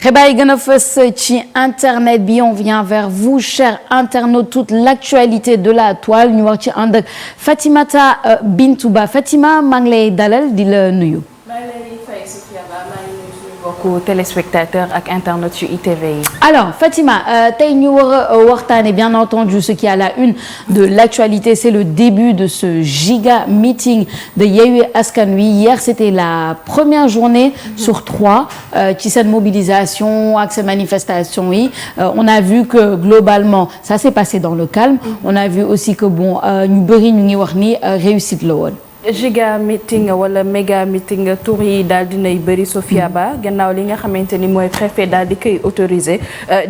xibaar yi gën a fës ci internet bi on vient vers vous chers internautes toute l'actualité de la toile ñu wax ci ànd ak Fatimata Bintou Ba Fatima maa ngi lay dalal di la nuyu. Beaucoup téléspectateurs ak internautes yu ITV yi. Alors Fatima tey ñu war a waxtaane bien entendu ce qui est à la une de l'actualité c'est le début de ce giga meeting de Yewwi Askan Wi hier c'était la première journée sur 3 ci seen mobilisation ak seen manifestation yi on a vu que globalement ça s'est passé dans le calme on a vu aussi que bon ñu bëri ñu ngi wax ni réussite la woon. giga meeting wala méga meeting tur yi daal dinay bëri Sofia Ba gannaaw li nga xamante ni mooy préfet daal di koy autorisé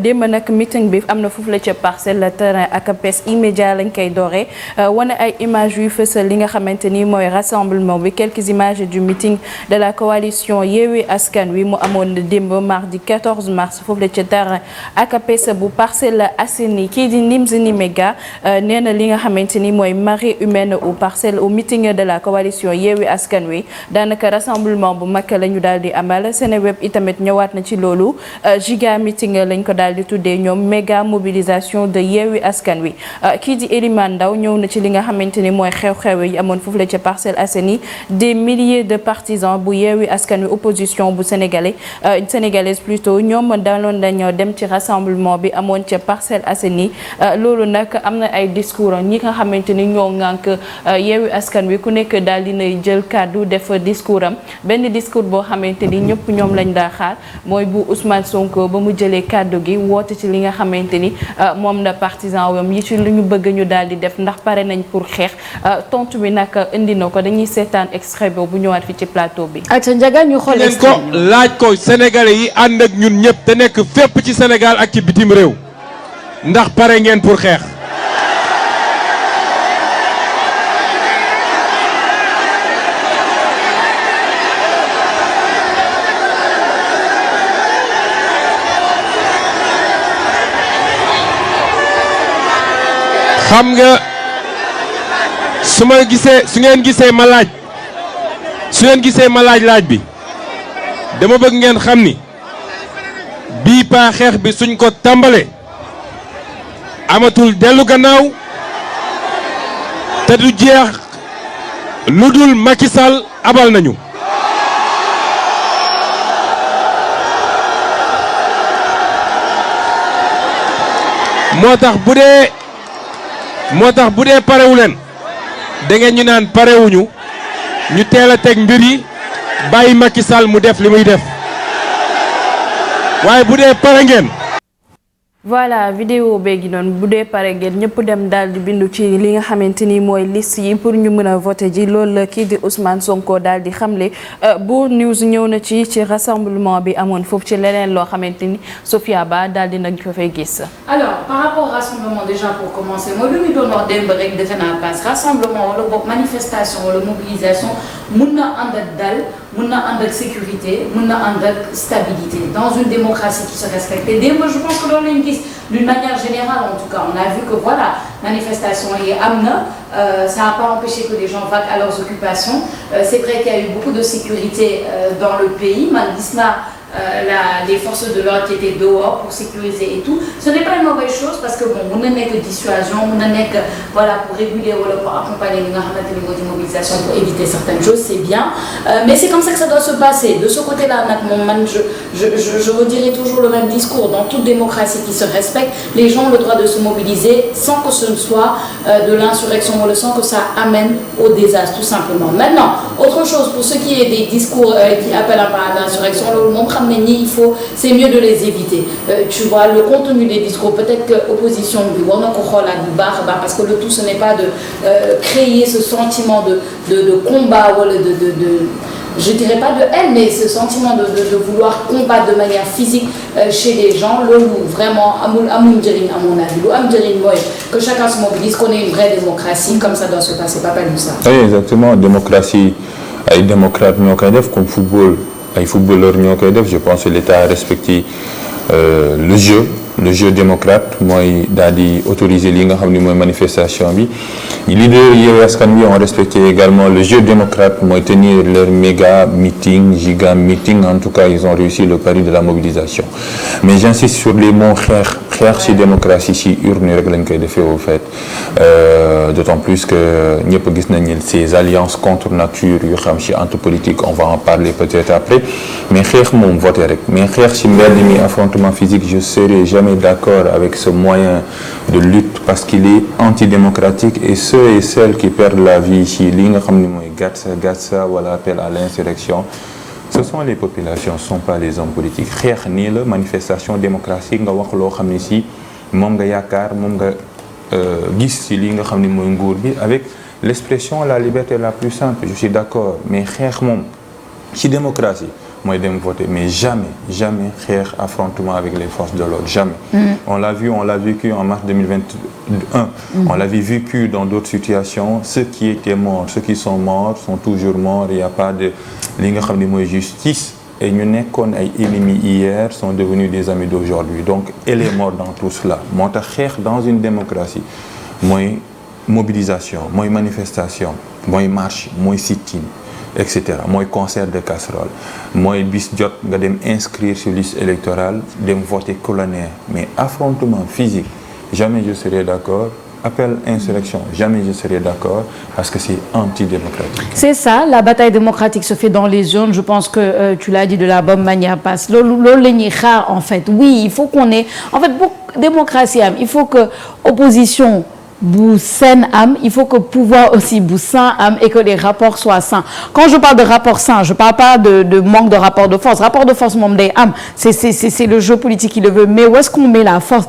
démb nag meeting bi am na foofu la ca parcelle terrain ak pes immédiat lañ koy dooree wane ay images yu fësal li nga xamante ni mooy rassemblement bi quelques images du meeting de la coalition Yewwi Askan Wi mu amoon démb mardi 14 mars foofu la ca terrain ak pes bu Parcelles Assainies kii di Nimzini Mega nee na li nga xamante ni mooy marée humaine au parcelle au meeting de la coalition Yewwi Askan Wi daanaka rassemblement bu mag la ñu daal di amal Seneweb itamit ñëwaat na ci loolu giga meeting lañ ko daal di tuddee ñoom méga mobilisation de Yewwi Askan Wi kii di Elimane Ndaw ñëw na ci li nga xamante ni mooy xew-xew yi amoon foofu la ca Parcelles Assainies des milliers de partisans bu Yewwi Askan Wi opposition bu sénégalaise plutôt ñoom daaloon dañoo dem ci rassemblement bi amoon ca Parcelles Assainies loolu nag am na ay discours ñi nga xamante ni ñoo ŋànk Yewwi Askan Wi ku nekk daal dinay jël kàddu def discours am benn discours boo xamante ni ñëpp ñoom lañ daa xaar mooy bu Ousmane Sonko ba mu jëlee kàddu gi woote ci li nga xamante ni moom la partisan wam yi ci lu ñu bëgg ñu daal di def ndax pare nañ pour xeex tontu bi nag indi na ko dañuy seetaan extrait bu ñëwaat fi ci plateau bi. ayca Ndiaga ñu xool extrait ko laaj ko sénégalais yi ànd ak ñun ñëpp te nekk fépp ci Sénégal ak ci bitim réew ndax pare ngeen pour xeex. xam nga su ngeen gisee ma laaj bi dama bëgg ngeen xam ni bii paa xeex bi suñ ko tàmbalee amatul dellu gannaaw te du jeex lu dul Macky Sall abal nañu. moo tax bu dee parewu leen da ngeen ñu naan parewuñu ñu teel a teg mbir yi bàyyi Macky Sall mu def li muy def waaye bu dee pare ngeen. voilà vidéo beegi noonu bu dee pare ngeen ñëpp dem daal di bindu ci li nga xamante ni mooy liste yi pour ñu mën a voter ji loolu la kii di Ousmane Sonko daal di xamle bu news ñëw na ci rassemblement bi amoon foofu ci leneen loo xamante ni Sofia Ba daal di nag ko fay gis. alors par rapport au rassemblement déjà pour commencer mooy lu ñu doon wax démb rek defe naa passe rassemblement wala boog manifestation wala mobilisation mun na ànd ak dal mun na ànd ak sécurité mun na ànd ak stabilité dans une démocratie qui se respecte et démb je pense que loolu lañu gis d'une manière générale en tout cas on a vu que voilà manifestation yi am na ça n'a pas empêché que les gens vaquent à leurs occupations c'est vrai qu'il y a eu beaucoup de sécurité dans le pays man gis naa les forces de l'ordre qui étaient dehors pour sécuriser et tout ce n'est pas une mauvaise chose parce que bon mun na nekk dissuasion mun na nekk voilà pour réguler wala pour accompagner li nga xamante ni moo di mobilisation pour éviter certaines choses c'est bien mais c'est comme ça que ça doit se passer de ce côté-là nag moom man je redirai toujours le même discours dans toute démocratie qui se respecte les gens ont le droit de se mobiliser sans que ce ne soit de l'insurrection wala sans que ça amène au désastre tout simplement maintenant autre chose pour ce qui est des discours qui appellent à l'insurrection loolu moom c'est mieux de les éviter tu vois le contenu des discours peut-être que opposition bi war na ko xoolaat bu baax a baax parce que le tout ce n'est pas de créer ce sentiment de combat wala de je dirais pas de haine mais ce sentiment de vouloir combattre de manière physique chez les gens loolu vraiment amul njëriñ à mon avis lu am njëriñ mooy que chacun se mobilise qu'on ait une vraie démocratie comme ça doit se passer pas comme ça. Oui exactement démocratie ay démocrates ñoo koy def comme football. ay footballeurs ñoo koy def je pense que l'État a respecté le jeu démocrate mooy daal di autoriser li nga xam ni mooy manifestation bi leader Yewwi Askan Wi ont respecté également le jeu démocrate mooy tenir leur méga meeting giga meeting en tout cas ils ont réussi le pari de la mobilisation mais j'insiste sur les mots xeex ci démocratie ci urne rek lañ koy defee au fait d'autant plus que ñëpp gis nañ ces alliances contre nature yu xam ci entre politique on va en parler peut-être après mais xeex moom voté rek mais xeex ci mbedd mi affrontement physique je serai jamais d'accord avec ce moyen de lutte parce qu'il est antidémocratique et ceux et celles qui perdent la vie ci li nga xam ne mooy gatsa wala appel à l'insurrection ce sont les populations ce sont pas les hommes politiques xeex nii la manifestation démocratique nga wax loo xam ne si moom nga yaakaar moom nga gis ci li nga xam ne mooy nguur bi avec l'expression la liberté la plus simple je suis d'accord mais xeex moom ci démocratie mooy dem voter mais jamais xeex affrontement avec les forces de l'ordre jamais on l'a vécu en mars 2021 on l'avait vécu dans d'autres situations ceux qui étaient morts ceux qui sont morts sont toujours morts il y a pas de li nga xam ne mooy justice et ñu nekkoon ay ennemis hier sont devenus des amis d'aujourd'hui donc elle est morte dans tout cela moo tax xeex dans une démocratie mooy mobilisation mooy manifestation mooy marche mooy sit-in etc mooy concert de casserole mooy bis jot nga dem inscrire sur liste électorale dem voter colonel mais affrontement physique jamais je serai d'accord appel insurrection jamais je serai d'accord parce que c'est antidémocratique. C'est ça la bataille démocratique se fait dans les urnes je pense que tu l'as dit de la bonne manière passe loolu la ñuy xaar en fait oui il faut qu'on ait en fait pour démocratie am il faut que opposition bu sain am il faut que pouvoir aussi bu sain am et que les rapports soient sains quand je parle de rapport sain je parle pas de manque de rapport de force moom day am c'est le jeu politique qui le veut mais où est-ce qu'on met la force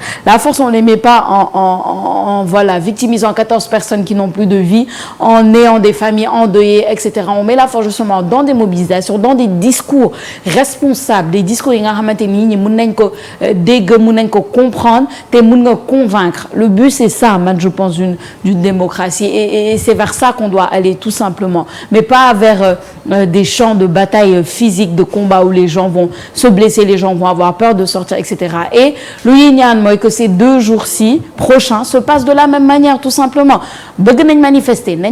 on les met pas en voilà victimisant 14 personnes qui n'ont plus de vie en ayant des familles endeuillées etc on met la force justement dans des mobilisations dans des discours responsables des discours yi nga xamante ni ñi mën nañ ko dégg mën nañ ko comprendre te mën nga convaincre le but c'est ça man je pense d'une démocratie et c'est vers ça qu'on doit aller tout simplement mais pas vers des champs de bataille physique de combat où les gens vont se blesser les gens vont avoir peur de sortir etc et lu ñuy ñaan mooy que ces 2 jours-ci prochains se passent de la même manière tout simplement bëgg nañ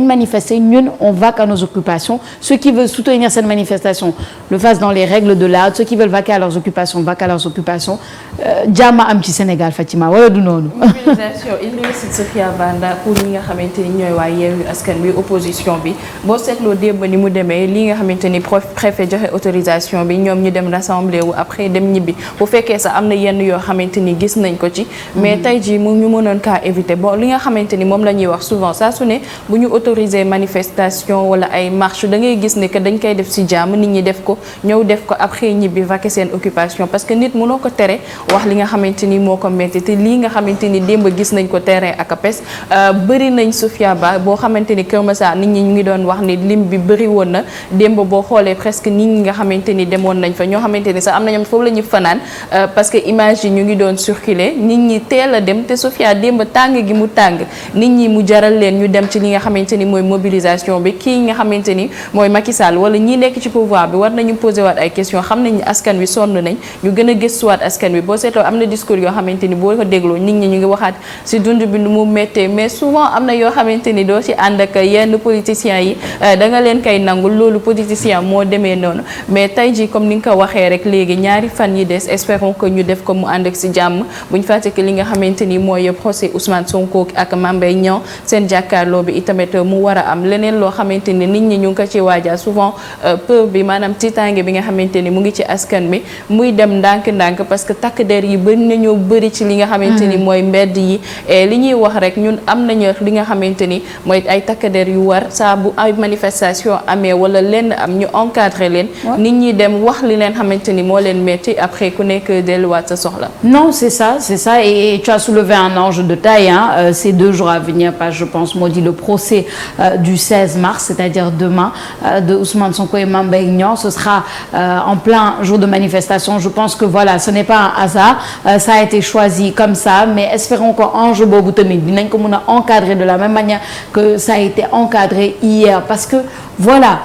manifester ñun on va qu'à nos occupations ceux qui veulent soutenir cette manifestation le fassent dans les règles de l'art ceux qui veulent vaquer à leurs occupations vaquent à leurs occupations jàmm am ci Sénégal Fatima wala du noonu Banda pour ñi nga xamante ni ñooy waa Yewwi Askan Wi opposition bi boo seetloo démb ni mu demee li nga xamante ni préfet joxe autorisation bi ñoom ñu dem rassembler wu après dem ñibbi bu fekkee sax am na yenn yoo xamante ni gis nañ ko ci mais tey jii mu ñu mënoon kaa éviter bon li nga xamante ni moom la ñuy wax souvent saa su ne bu ñu autoriser manifestation wala ay marche da ngay gis ne que dañ koy def ci jàmm nit ñi def ko ñëw def ko après ñibbi vaquer seen occupation parce que nit mënoo ko tere wax li nga xamante ni moo ko metti te lii nga xamante ni démb gis nañ ko terrain ak apes bëri nañ Sofia Ba boo xamante ni Kër Massar nit ñi ñu ngi doon wax ni lim bi bëri woon na démb boo xoolee presque nit ñi nga xamante ni demoon nañ fa ñoo xamante ni sax am na ñoom foofu la ñu fanaan parce que image yi ñu ngi doon circuler nit ñi teel a dem te Sofia démb tàng gi mu tàng nit ñi mu jaral leen ñu dem ci li nga xamante ni mooy mobilisation bi kii nga xamante ni mooy Macky Sall wala ñi nekk ci pouvoir bi war nañu poser waat ay questions xam nañ askan wi sonn nañ ñu gën a gëstuwaat askan wi boo seetloo am na discours yoo xamante ni boo ko dégloo nit ñi ñu ngi waxaat si dund bi nu mu méttee mais souvent am na yoo xamante ni doo ci ànd ak yenn politiciens yi da nga leen koy nangul loolu politicien moo demee noonu mais tey ji comme ni nga ko waxee rek léegi ñaari fan yi des espérons que ñu def ko mu ànd ak si jàmm buñ fàtte que li nga xamante ni mooy procès Ousmane Sonko ak Mame Mbaye Niang seen jàkkaarloo bi itamit mu war a am leneen loo xamante ni nit ñi ñu ngi ko ci waajal souvent peur bi maanaam tiitaange bi nga xamante ni mu ngi ci askan bi muy dem ndànk-ndànk parce que takk der yi bëri nañoo bëri ci li nga xamante ni mooy mbedd yi et li ñuy wax rek ñun am nañu li nga xamante ni mooy ay takk der yu war saa bu ay manifestation amee wala lenn am ñu encadrer leen nit ñi dem wax li leen xamante ni moo leen metti après ku nekk delluwaat sa soxla. Non, c'est ça et tu as soulevé un enjeu de taille ces 2 jours à venir parce que je pense moo di le procès du 16 mars c'est-à-dire demain de Ousmane Sonko et Mame Mbaye Niang ce sera en plein jour de manifestation je pense que voilà ce n'est pas un hasard ça a été choisi comme ça mais espérons que enjeu boobu tamit dinañ ko mën a encadrer de la même manière que ça a été encadré hier parce que voilà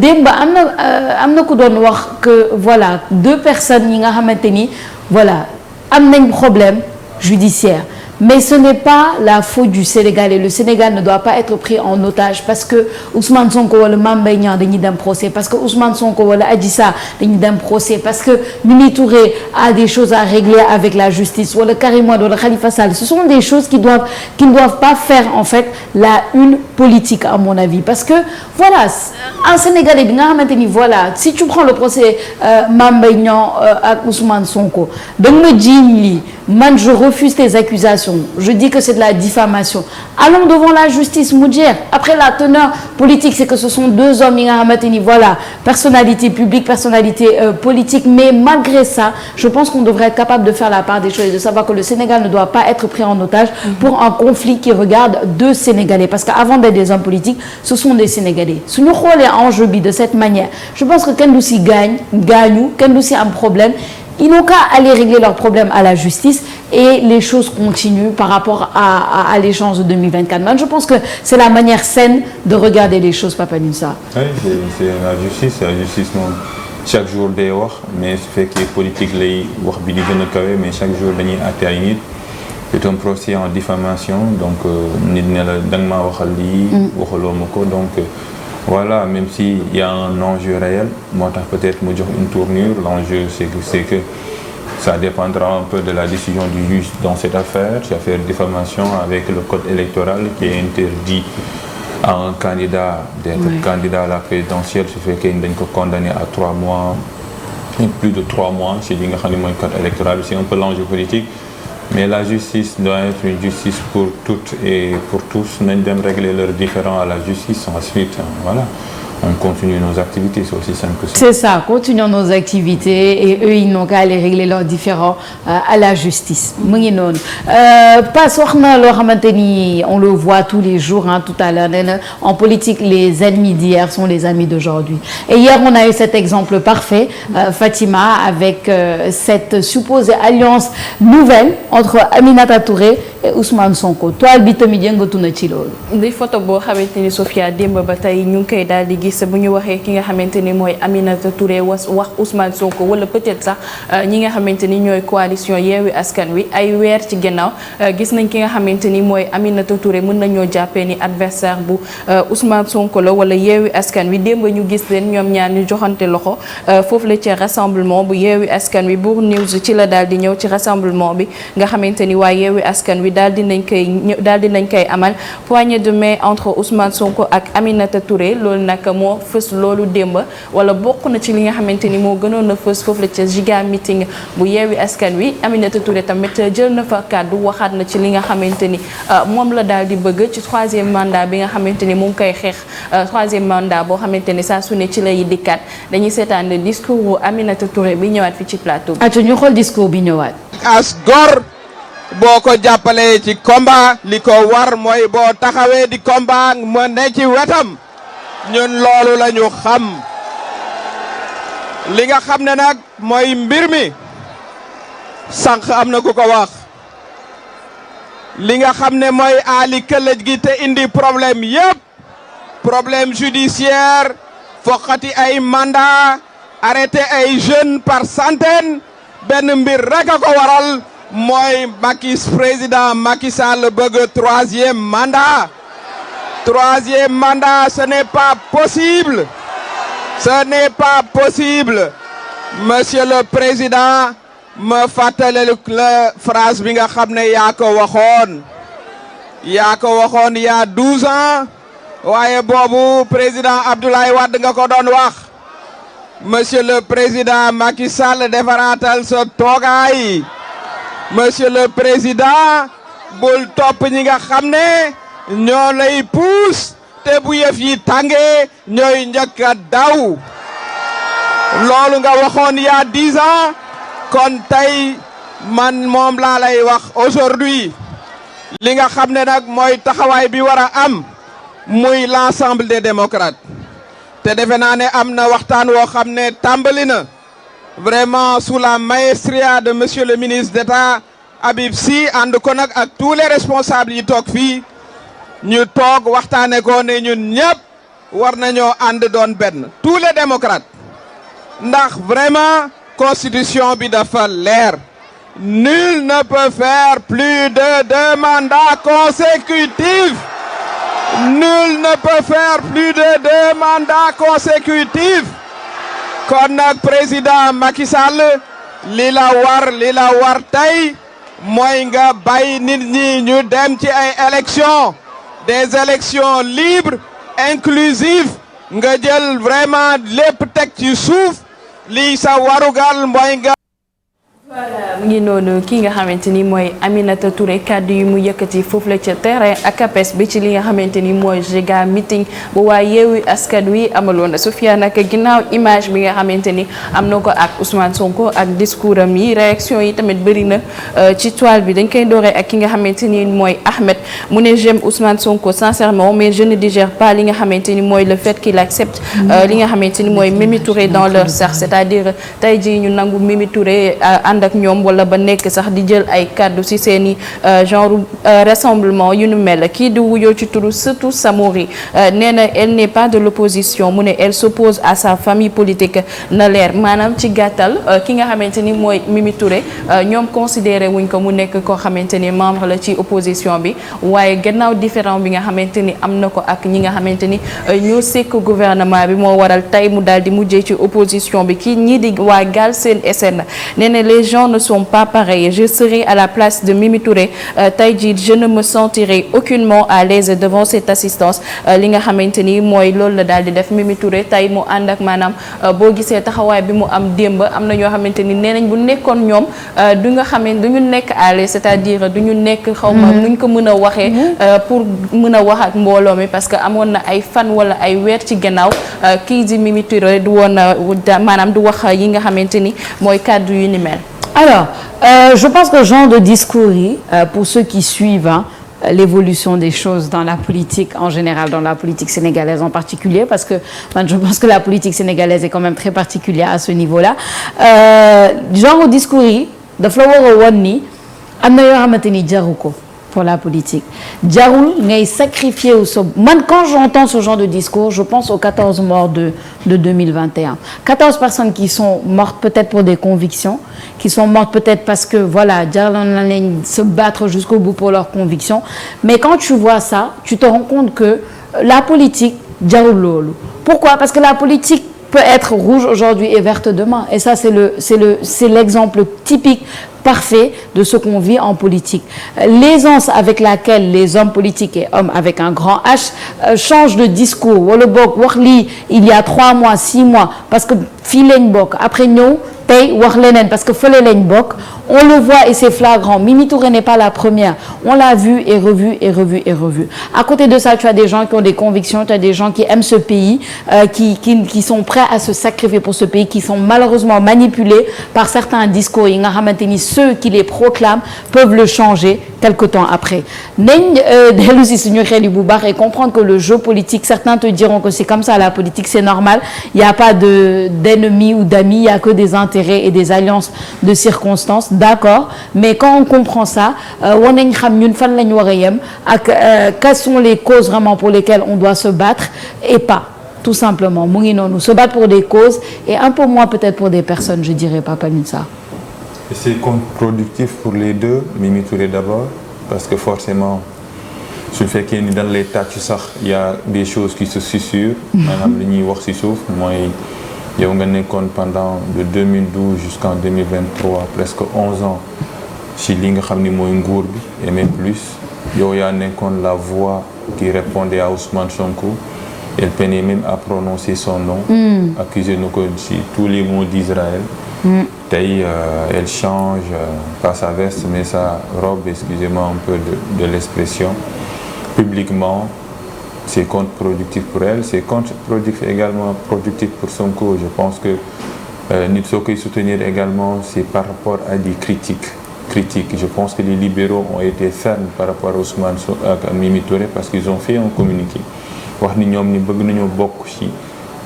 démb am na ku doon wax que voilà 2 personnes yi nga xamante ni voilà am nañ problème judiciaire. Mais ce n'est pas la faute du Sénégal et le Sénégal ne doit pas être pris en otage parce que Ousmane Sonko wala Mame Mbaye Niang dañuy dem procès parce que Ousmane Sonko wala Adji Sarr dañuy dem procès parce que Mimi Touré a des choses à régler avec la justice wala Karim Wade wala Khalifa Sall. Ce sont des choses qui ne doivent pas faire en fait la une politique à mon avis parce que voilà un Sénégalais bi nga xamante ni voilà si tu prends le procès Mame Mbaye Niang ak Ousmane Sonko da nga ma jiiñ lii man je refuse tes accusations. Je dis que c'est de la diffamation. Allons devant la justice mu jeex. Après la teneur politique c'est que ce sont 2 hommes yi nga xamante ni voilà personnalité publique personnalité politique mais malgré ça je pense qu'on devrait être capable de faire la part des choses et de savoir que le Sénégal ne doit pas être pris en otage pour un conflit qui regarde 2 Sénégalais parce qu'avant d'être des hommes politiques ce sont des Sénégalais suñu xoolee enjeu bi de cette manière je pense que kenn du si gaañu kenn du si am problème. Ils n'ont qu'à aller régler leurs problèmes à la justice et les choses continuent par rapport à l'échéance de 2024. Man, je pense que c'est la manière saine de regarder les choses, Papa Nissa. Oui, c'est la justice moom chaque jour day wax mais su fekkee politique lay wax bi di gën a kawe mais chaque jour dañuy àtte ay nit. C'est un procès en diffamation donc nit ne la da nga maa waxal lii. waxaloo ma ko donc. Voilà, même s'il y a un enjeu réel, moi peut-être me dire une tournure, l'enjeu c'est que ça dépendra un peu de la décision du juge dans cette affaire, c'est affaire de diffamation avec le code électoral qui interdit à un candidat d'être candidat à la présidentielle, ce fait qu'il est condamné à 3 mois, plus de 3 mois, c'est li nga xam ne mooy code électoral, c'est un peu l'enjeu politique. Mais la justice doit être une justice pour toutes et pour tous. Nañ dem régler leurs différends à la justice. Ensuite, voilà, on continue nos activités. C'est aussi simple que ça. C'est ça, continuons nos activités et eux, ils n'ont qu'à aller régler leurs différends à la justice. mu ngi noonu pas soxna loo xamante ni on le voit tous les jours tout à l'heure nee na en politique les ennemis d'hier sont les amis d'aujourd'hui. Et hier on a eu cet exemple parfait Fatima avec cette supposée alliance nouvelle entre Aminata Touré et Ousmane Sonko. toile bi tamit yëngatu na ci loolu. di photo boo xamante ni Sophia démb ba tey ñu ngi koy daal di gis bu ñu waxee ki nga xamante ni mooy Aminata Touré wax Ousmane Sonko wala peut-être sax ñi nga xamante ni ñooy coalition Yewwi Askan Wi ay weer ci gannaaw gis nañ ki nga xamante ni mooy Aminata Touré mën nañoo jàppee ni adversaire bu Ousmane Sonko la wala Yewwi Askan Wi démb ñu gis leen ñoom ñaar ñu joxante loxo foofu la ci rassemblement bu Yewwi Askan Wi Bour News ci la daal di ñëw ci rassemblement bi nga xamante ni waa Yewwi Askan Wi daal di nañ koy amal poignée de main entre Ousmane Sonko ak Aminata Touré loolu nag moo fës loolu démb wala bokk na ci li nga xamante ni moo gënoon a fës foofu la ca giga meeting bu Yewwi Askan Wi Aminata Touré tamit jël na fa kàddu waxaat na ci li nga xamante ni moom la daal di bëgg ci 3e mandat bi nga xamante ni mu ngi koy xeex 3e mandat boo xamante ni saa su ne ci lay dikkaat dañuy seetaan le discours Aminata Touré bi ñëwaat fi ci plateau bi. atu ñu xool discours bi ñëwaat. as gor boo ko jàppalee ci combat li ko war mooy boo taxawee di combat ma ne ci wetam ñun loolu la ñu xam li nga xam ne nag mooy mbir mi sànq am na ku ko wax li nga xam ne mooy aali këllëj gi te indi problème yépp problème judiciaire foqati ay mandat arrêté ay jeunes par centaine benn mbir rek a ko waral mooy président Macky Sall bëgg 3e mandat. 3e mandat, ce n'est pas possible. Ce n'est pas possible. Monsieur le Président, me fàttali la phrase bi nga xam ne yaa ko waxoon il y a 12 ans waaye boobu président Abdoulaye Wade nga ko doon wax Monsieur le Président Macky Sall defaraatal sa toogaay. Monsieur le Président bul topp ñi nga xam ne ñoo lay puus te bu yëf yi tàngee ñooy njëkk a daw loolu nga waxoon il y a 10 ans kon tey man moom laa lay wax aujourd'hui li nga xam ne nag mooy taxawaay bi war a am muy l'ensemble des démocrates te defe naa ne am na waxtaan woo xam ne tàmbali na vraiment sous la maestria de monsieur le ministre d'État Habib Sy ànd ko nag ak tous les responsables yi toog fii ñu toog waxtaane ko ne ñun ñëpp war nañoo ànd doon benn tous les démocrates ndax vraiment constitution bi dafa leer nul ne peut faire plus de 2 mandats consécutifs. Nul ne peut faire plus de 2 mandats consécutifs. Kon nag président Macky Sall li la war tey mooy nga bàyyi nit ñi ñu dem ci ay élections des élections libres inclusives nga jël vraiment lépp teg ci suuf lii sa warugal mooy nga. voilà mu ngi noonu ki nga xamante ni mooy Aminata Touré kàddu yi mu yëkkati foofu la ca terrain ak APES bi ci li nga xamante ni mooy giga meeting bu waa Yewwi Askan Wi amaloon Sofia nag ginnaaw image bi nga xamante ni am na ko ak Ousmane Sonko ak discours am yi réaction yi tamit bëri na ci toile bi dañ koy dooree ak ki nga xamante ni mooy Ahmed mu ne j'aime Ousmane Sonko sincèrement mais je ne digère pas li nga xamante ni mooy le fait qu'il accepte li nga xamante ni mooy Mimi Touré dans leur cercle c'est-à-dire tey jii ñu nangu Mimi Touré ak ñoom wala ba nekk sax di jël ay kàddu ci seeni genre rassemblement yu nu mel kii di wuyoo ci turu surtout Samori nee na elle n'est pas de l'opposition mu ne elle s'oppose à sa famille politique na leer maanaam ci gàttal ki nga xamante ni mooy Mimi Touré ñoom considéré wuñ ko mu nekk koo xamante ni membre la ci opposition bi waaye gannaaw différent bi nga xamante ni am na ko ak ñi nga xamante ni ñoo sekk gouvernement bi moo waral tey mu daal di mujjee ci opposition bi kii ñii di waa Galsen SN nee na les gens ne sont pas pareils je serai à la place de Mimi Touré tey jii je ne me sentirai aucunement à l'aise devant cette assistance li nga xamante ni mooy loolu la daal di def Mimi Touré tey mu ànd ak maanaam boo gisee taxawaay bi mu am démb am na ñoo xamante ni nee nañ bu nekkoon ñoom du nga xamante du ñu nekk à l'aise c'est-à-dire du ñu nekk xaw ma nuñ ko mën a waxee pour mën a wax ak mbooloo mi parce que amoon na ay fan wala ay weer ci gannaaw kii di Mimi Touré du woon maanaam du wax yi nga xamante ni mooy kàddu yu ni mel. Alors, je pense que genre de discours yi pour ceux qui suivent l'évolution des choses dans la politique en général, dans la politique sénégalaise en particulier, parce que je pense que la politique sénégalaise est quand même très particulière à ce niveau-là. Genre de discours yi dafa la war a wan ni am na yoo xamante ni jaru ko pour la politique jarul ngay sacrifier au so man quand j'entends ce genre de discours je pense aux 14 morts de 2021 14 personnes qui sont mortes peut-être pour des convictions qui sont mortes peut-être parce que voilà jaraloon na leen se battre jusqu'au bout pour leurs convictions mais quand tu vois ça tu te rends compte que la politique jarul loolu pourquoi parce que la politique peut être rouge aujourd'hui et verte demain et ça c'est l'exemple typique parfait de ce qu'on vit en politique. L'aisance avec laquelle les hommes politiques et hommes avec un grand H changent de discours wala boog wax lii il y a 3 mois 6 mois parce que fii lañ bokk après ñëw tey wax leneen parce que fële lañ bokk on le voit et c'est flagrant Mimi Touré n'est pas la première on l'a vu et revu et revu et revu à côté de ça tu as des gens qui ont des convictions tu as des gens qui aiment ce pays qui sont prêts à se sacrifier pour ce pays qui sont malheureusement manipulés par certains discours yi nga xamante ni ceux qui les proclament peuvent le changer quelque temps après nañ dellu si suñu xel yi bu baax et comprendre que le jeu politique certains te diront que c'est comme ça la politique c'est normal il y a pas d'ennemis ou d'amis il y a que des intérêts et des alliances de circonstances d'accord mais quand on comprend ça war nañ xam ñun fan lañ war a yem ak quelles sont les causes vraiment pour lesquelles on doit se battre et pas tout simplement mu ngi noonu se battre pour des causes et un peu moins peut-être pour des personnes je dirais Papa Moussa. Et c'est contre-productif pour les deux Mimi Touré d'abord parce que forcément su fekkee ni dañ lay tàcc sax il y a des choses qui se susurrent maanaam li ñuy wax ci suuf mooy yow nga nekkoon pendant de 2012 jusqu'en 2023 presque 11 ans ci li nga xam ni mooy nguur bi et même plus yow yaa nekkoon la voix qui répondait à Ousmane Sonko elle peinait même à prononcer son nom accusé na ko ci tous les mots d'Israël tey elle change pas sa veste mais sa robe excusez-moi un peu de l'expression publiquement c'est contre-productif pour elle c'est contre-productif également productif pour Sonko je pense que nit soo koy soutenir également c'est par rapport à des critiques je pense que les libéraux ont été fermes par rapport à Ousmane Sonko ak Mimi Touré parce qu'ils ont fait un communiqué wax ni ñoom ni bëgg nañoo bokk ci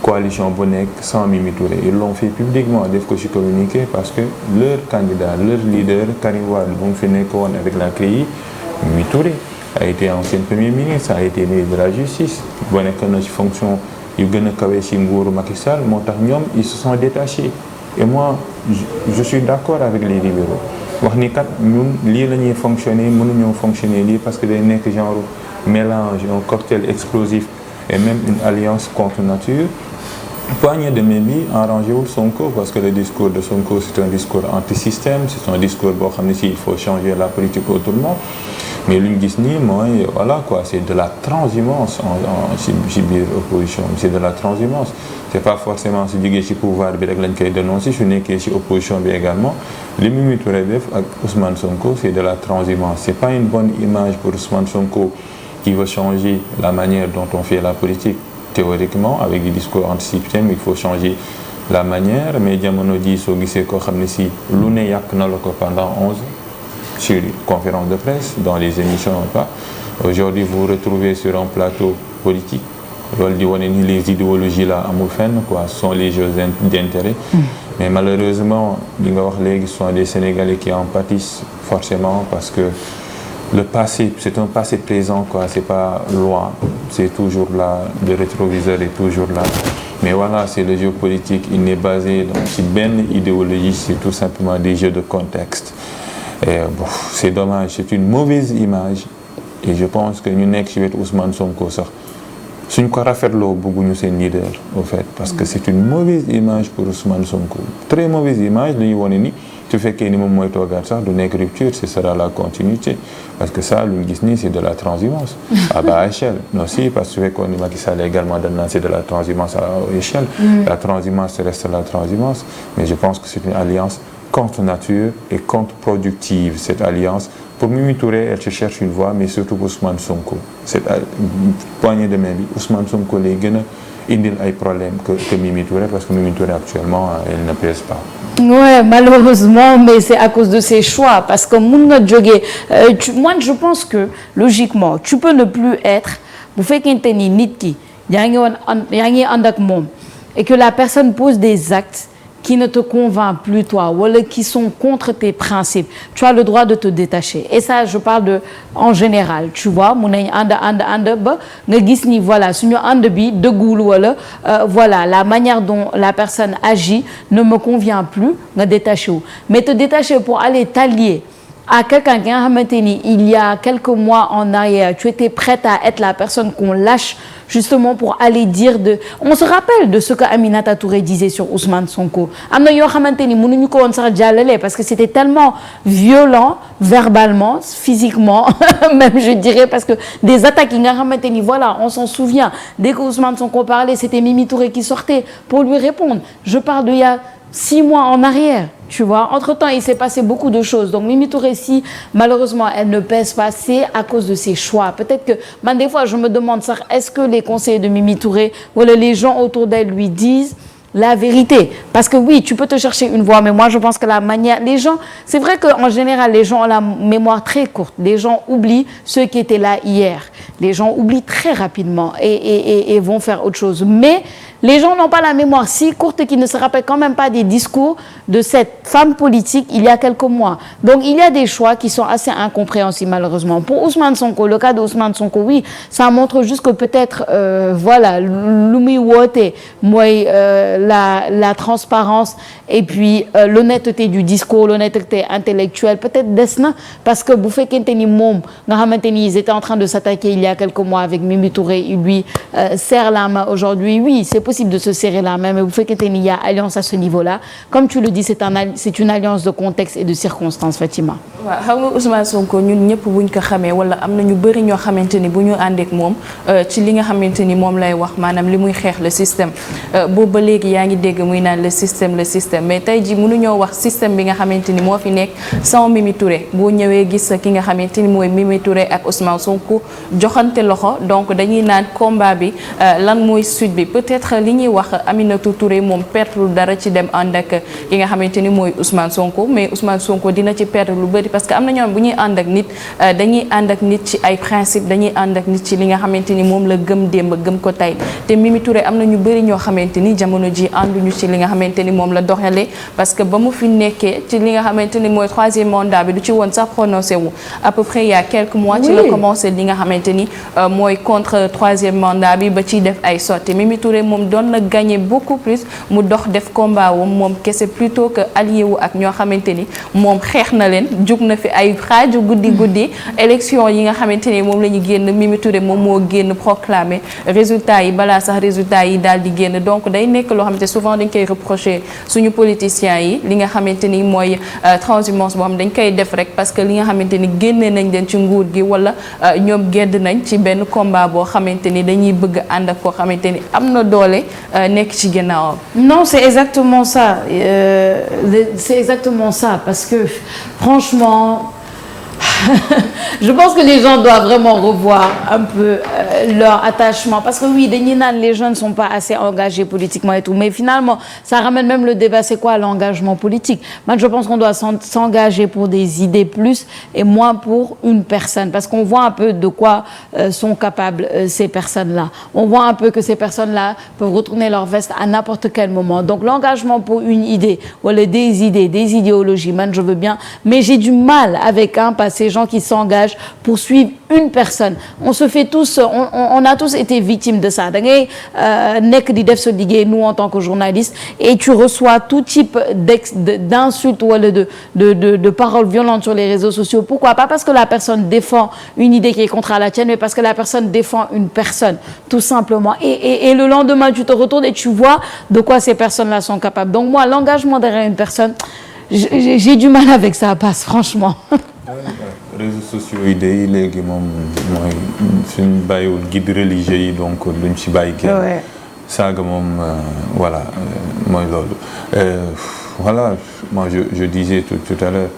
coalition bu nekk sans Mimi Touré. Ils l'ont fait publiquement def ko ci communiqué parce que leur candidat leur leader Karim Wade bu mu fi nekkoon avec la CREI Mimi Touré a été ancien premier ministre, a été ministre de la justice boo nekk na ci fonction yu gën a kawe ci nguuru Macky Sall moo tax ñoom ils se sont détachés et moi je suis d'accord avec les libéraux wax ni kat ñun lii la ñuy fonctionner mënuñoo fonctionner lii parce que day nekk genre mélange un cocktail explosif et même une alliance contre nature. Poignée de main bi arrangé wul Sonko parce que le discours de Sonko c'est un discours anti-système, c'est un discours boo xam ne si il faut changer la politique autrement mais lu ñu gis nii mooy voilà quoi, c'est de la transhumance ci biir opposition, c'est de la transhumance. C'est pas forcément su jógee ci pouvoir bi rek lañ koy dénoncer su nekkee ci opposition bi également li Mimi Touré def ak Ousmane Sonko c'est de la transhumance. C'est pas une bonne image pour Ousmane Sonko qui veut changer la manière dont on fait la politique. Théoriquement avec des discours anti-système il faut changer la manière mais jamono ji soo gisee koo xam ne si lu ne yàq na la ko pendant 11 sur conférence de presse dans les émissions pas aujourd'hui vous vous retrouvez sur un plateau politique loolu di wane ni les idéologies là amul fenn quoi, ce sont les jeux d'intérêt mais malheureusement li nga wax léegi ce sont des Sénégalais qui en pâtissent forcément parce que le passé, c'est un passé présent quoi, c'est pas loin, c'est toujours là, le rétroviseur est toujours là. Mais voilà, c'est le jeu politique, il n'est basé dans une bonne idéologie, c'est tout simplement des jeux de contexte. Et bon, c'est dommage, c'est une mauvaise image et je pense que ñu nekk ci wetu Ousmane Sonko sax suñ ko rafetloo bëgguñu seen leader au fait parce que c'est une mauvaise image pour Ousmane Sonko, très mauvaise image li ñu wone ni su fekkee ni moom mooy toogaat sax du nekk rupture ce sera la continuité parce que ça lu ñu gis nii c'est de la transhumance à bas échelle non si parce que su fekkoon ni Macky Sall également dañ naan c'est de la transhumance à haute échelle la transhumance reste la transhumance mais je pense que c'est une alliance contre nature et contre-productive cette alliance. Pour Mimi Touré elle se cherche une voie mais surtout pour Ousmane Sonko cette poignée de main bi Ousmane Sonko lay gën a indil ay problèmes que Mimi Touré parce que Mimi Touré actuellement elle ne pèse pas. Ouais, malheureusement, mais c'est à cause de ses choix parce que mun nga jógee moi je pense que logiquement tu peux ne plus être bu fekkente ni nit ki yaa ngi ànd ak moom et que la personne pose des actes qui ne te convainc plus toi wala qui sont contre tes principes tu as le droit de te détacher et ça je parle de en général tu vois mun nañ ànd ba nga gis ni voilà suñu ànd bi dëggul wala voilà la manière dont la personne agit ne me convient plus nga détaché wu mais te détacher pour aller t'allier à quelqu'un qui nga xamante ni il y a quelques mois en arrière tu étais prête à être la personne qu'on lâche justement pour aller dire on se rappelle de ce que Aminata Touré disait sur Ousmane Sonko am na yoo xamante ni mënuñu ko woon sax jàllale parce que c'était tellement violent verbalement physiquement même je dirais parce que des attaques yi nga xamante ni voilà on s'en souvient dès que Ousmane Sonko parlait c'était Mimi Touré qui sortait pour lui répondre je parle d'il y a 6 mois en arrière tu vois entre-temps il s'est passé beaucoup de choses donc Mimi Touré si malheureusement elle ne pèse pas c'est à cause de ses choix peut-être que man des fois je me demande sax est-ce que les conseillers de Mimi Touré wala les gens autour d'elle lui disent la vérité parce que oui tu peux te chercher une voix mais moi je pense que la manière les gens c'est vrai que en général les gens ont la mémoire très courte les gens oublient ceux qui étaient là hier les gens oublient très rapidement et vont faire autre chose mais les gens n'ont pas la mémoire si courte qu'ils ne se rappellent quand même pas des discours de cette femme politique il y a quelques mois donc il y a des choix qui sont assez incompréhensibles malheureusement pour Ousmane Sonko le cas de Ousmane Sonko oui ça montre juste que peut-être voilà lu muy woote mooy la transparence et puis l'honnêteté du discours l'honnêteté intellectuelle peut-être des na parce que bu fekkente ni moom nga xamante ni ils étaient en train de s'attaquer il y a quelques mois avec Mimi Touré il lui serre la main aujourd'hui oui c'est possible de se serrer la main mais bu fekkente ni il y a alliance à ce niveau-là comme tu le dis c'est une alliance de contexte et de circonstances Fatima. waaw xam nga Ousmane Sonko ñun ñëpp buñ ko xamee wala am na ñu bëri ñoo xamante ni bu ñu àndeek moom ci li nga xamante ni moom lay wax maanaam li muy xeex le système boobu ba léegi yaa ngi dégg muy naan le système mais tey ji mënuñoo wax système bi nga xamante ni moo fi nekk sans Mimi Touré boo ñëwee gis ki nga xamante ni mooy Mimi Touré ak Ousmane Sonko joxante loxo donc dañuy naan combat bi lan mooy suite bi peut-être li ñuy wax Aminata Touré moom perte lu dara ci dem ànd ak ki nga xamante ni mooy Ousmane Sonko mais Ousmane Sonko dina ci perte lu bëri parce que am na ñoom bu ñuy ànd ak nit dañuy ànd ak nit ci ay principe dañuy ànd ak nit ci li nga xamante ni moom la gëm démb gëm ko tey te Mimi Touré am na ñu bëri ñoo xamante ni jamono ji ànduñu ci li nga xamante ni moom la doxalee parce que ba mu fi nekkee ci li nga xamante ni mooy troisième mandat bi du ci woon sax prononcé wu à peu près il y a quelques mois ci la commencé li nga xamante ni mooy contre troisième mandat bi ba ciy def ay sotti Mimi Touré moom doon na gagné beaucoup plus mu dox def combat wam moom kese plutôt que allié wu ak ñoo xamante ni moom xeex na leen jug na fi ay xaaju guddi élection yi nga xamante ni moom la ñu génn Mimi Touré moom moo génn proclamé résultat yi balaa sax résultat yi daal di génn donc day nekk loo xamante souvent dañ koy reprocher suñu politiciens yi li nga xamante ni mooy transhumance boo xam dañ koy def rek parce que li nga xamante ni génne nañ leen ci nguur gi wala ñoom gedd nañ ci benn combat boo xamante ni dañuy bëgg ànd ak koo xamante ni am na doole nekk ci ginnaawam. Non, c'est exactement ça. C'est exactement ça parce que franchement je pense que les gens doivent vraiment revoir un peu leur attachement parce que oui dañuy naan les jeunes ne sont pas assez engagés politiquement et tout mais finalement ça ramène même le débat c'est quoi l'engagement politique man je pense qu'on doit s'engager pour des idées plus et moins pour une personne parce qu'on voit un peu de quoi sont capables ces personnes-là on voit un peu que ces personnes-là peuvent retourner leur veste à n'importe quel moment donc l'engagement pour une idée wala des idées des idéologies man je veux bien mais j'ai du mal avec ces gens qui s'engagent pour suivre une personne on se fait tous on a tous été victimes de ça da ngay nekk di def sa liggéey nous en tant que journalistes et tu reçois tout type d'insultes wala de paroles violentes sur les réseaux sociaux pourquoi pas parce que la personne défend une idée qui est contraire à la tienne mais parce que la personne défend une personne tout simplement et le lendemain tu te retournes et tu vois de quoi ces personnes-là sont capables donc moi l'engagement derrière une personne j'ai du mal avec ça passe franchement réseaux sociaux yi day léegi moom mooy suñ bàyyiwul guide religieux yi donc duñ ci bàyyi kenn saaga moom voilà mooy loolu voilà moi je disais tout à l'heure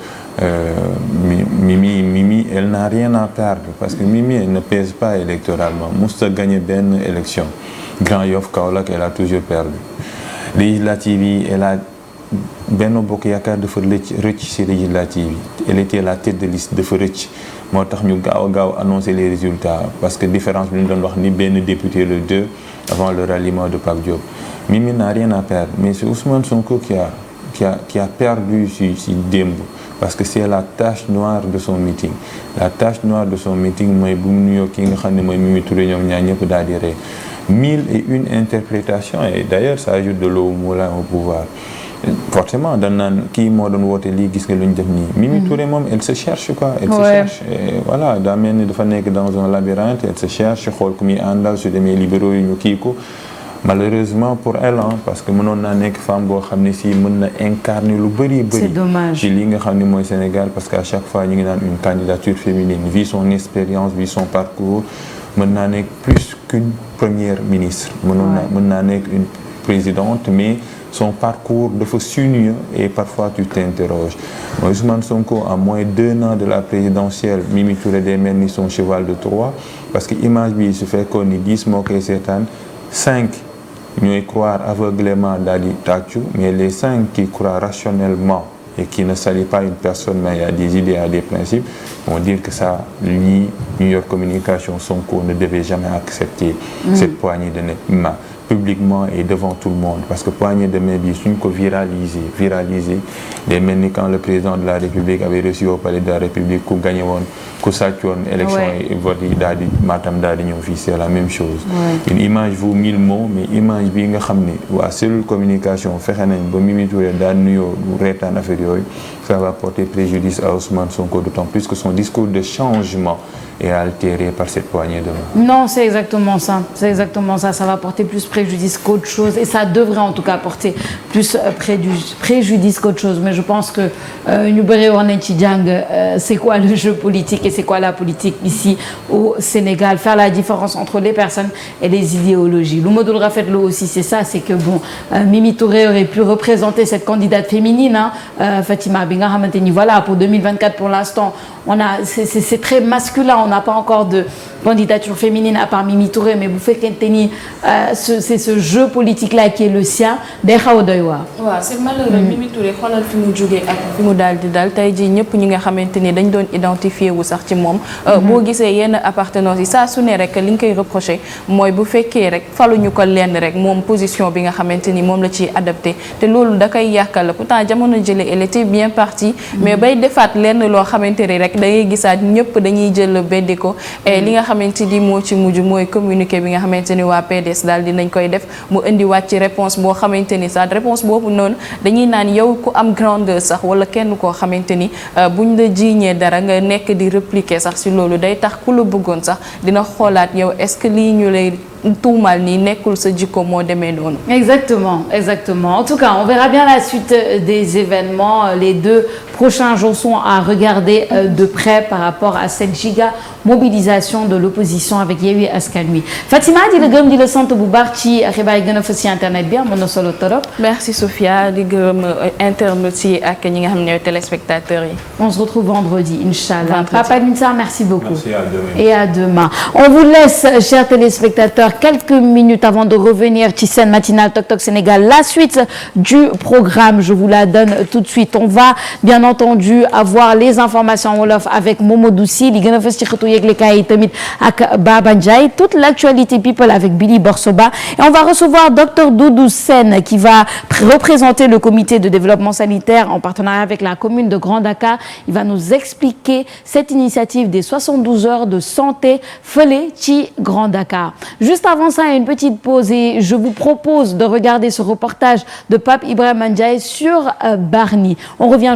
Mimi elle n'a rien à perdre parce que Mimi elle ne pèse pas électoralement musta gagné benn élection Grand Yoff Kaolack elle a toujours perdu législative yi elle a Benno Bokk Yaakaar dafa rëcc ci législative yi elle était la tête de liste dafa rëcc moo tax ñu gaaw annoncer les résultats parce que différence bi ñu doon wax ni benn député le 2 avant le ralliement de Pape Diop Mimi n'a rien à perdre mais c'est Ousmane Sonko qui a perdu ci démb parce que c'est la tache noire de son meeting la tache noire de son meeting mooy bu mu nuyoo ki nga xam ne mooy Mimi Touré ñoom ñaar ñëpp daal di ree 1001 interprétations et d'ailleurs ça ajoute de l'eau au moulin au pouvoir forcément dañ naan kii moo doon woote lii gis nga lu ñu def nii Mimi Touré moom elle se cherche quoi elle se cherche et voilà daa mel ni dafa nekk dans un labyrinthe elle se cherche xool ku muy àndal su demee libéraux yi ñu kii ko malheureusement pour elle parce que mënoon naa nekk femme boo xam ne si mën na incarner lu bëri c'est dommage ci li nga xam ne mooy Sénégal parce que à chaque fois ñu ngi naan une candidature féminine vu son expérience vu son parcours mën naa nekk plus qu'une première ministre mën naa nekk une présidente mais son parcours dafa sinueux et parfois tu t'interroges Ousmane Sonko à moins d'1 an de la présidentielle Mimi Touré day mel ni son cheval de Troie parce que image bi su fekkoon ni 10 moo koy seetaan 5 ñooy croire aveuglément daal di tàccu mais les 5 qui croient rationnellement et qui ne salient pas une personne mais il y a des idées, il y a des principes vont dire que ça ñi ñu yor communication Sonko ne devait jamais accepter cette poignée de main publiquement et devant tout le monde parce que poignée de main bi suñ ko viraliser day mel ni quand le président de la République avait reçu au palais de la République ku gagné woon ku sàccoon élection yi vote yi daal di Matam daal di ñëw fii c'est la même chose une image vaut 1000 mots mais image bi nga xam ni waa cellule communication fexe nañ ba Mimi Touré daal nuyoo reetaan affaire yooyu ça va porter préjudice à Ousmane Sonko d'autant plus que son discours de changement est altéré par cette poignée de main. Non, c'est exactement ça. C'est exactement ça. Ça va porter plus préjudice qu'autre chose. Et ça devrait en tout cas porter plus préjudice qu'autre chose. Mais je pense que ñu bëri war nañ ci jàng c'est quoi le jeu politique et c'est quoi la politique ici au Sénégal. Faire la différence entre les personnes et les idéologies. Lu ma dul rafetlu aussi, c'est ça. C'est que bon, Mimi Touré aurait pu représenter cette candidate féminine, Fatima bi nga xamante ni voilà, pour 2024 pour l'instant, c'est très masculin. On n'a pas encore candidature féminine à part Mimi Touré mais bu fekkente ni c'est ce jeu politique là qui est le sien day xaw a doy waar. waaw c'est malheureux Mimi Touré xoolal fi mu jógee ak fi mu daal di dal tey jii ñëpp ñi nga xamante ni dañ doon identifié wu sax ci moom. boo gisee yenn appartenance yi saa su ne rek li nga koy reproché mooy bu fekkee rek faluñu ko lenn rek moom position bi nga xamante ni moom la ciy adapté te loolu da koy yàqal pourtant jamono jële elle était bien partie mais bay defaat lenn loo xamante ni rek da ngay gisaat ñëpp dañuy jël beddi ko et li nga xamante ni moo ci mujj mooy communiqué bi nga xamante ni waa PDS daal dinañ koy def mu indiwaat ci réponse boo xamante ni sax réponse boobu noonu dañuy naan yow ku am grandeur sax wala kenn koo xamante ni buñ la jiiñee dara nga nekk di répliquer sax si loolu day tax ku la bëggoon sax dina xoolaat yow est-ce que lii ñu lay tuumal nii nekkul sa jikko moo demee noonu. Exactement. En tout cas, on verra bien la suite des événements. Les 2 prochains jours sont à regarder de près par rapport à cette giga mobilisation de l'opposition avec Yewwi Askan Wi. Fatima di la gërëm di la sant bu baax ci xibaar yi gën a fës ci internet bi amoon na solo torop. Merci Sophia di gërëm internautes yi ak ñi nga xam ne téléspectateurs yi. On se retrouve vendredi, Inch'Allah. Papa Nissa, merci beaucoup. Merci, à demain. Et à demain. On vous laisse, chers téléspectateurs, quelques minutes avant de revenir ci Sen Matinale Tok Tok Sénégal. La suite du programme, je vous la donne tout de suite. On va bien entendu avoir les informations en wolof avec Momodou Sy li gën a fës ci xëtu yëglekaay yi tamit ak Baba Ndiaye. Toute l'actualité people avec Billy Borsoba. Et on va recevoir Dr Doudou Sène qui va représenter le comité de développement sanitaire en partenariat avec la commune de Grand Dakar. Il va nous expliquer cette initiative des 72 heures de santé fële ci Grand Dakar. Juste avant ça, une petite pause et je vous propose de regarder ce reportage de Pape Ibrahima Ndiaye sur Bargny. On revient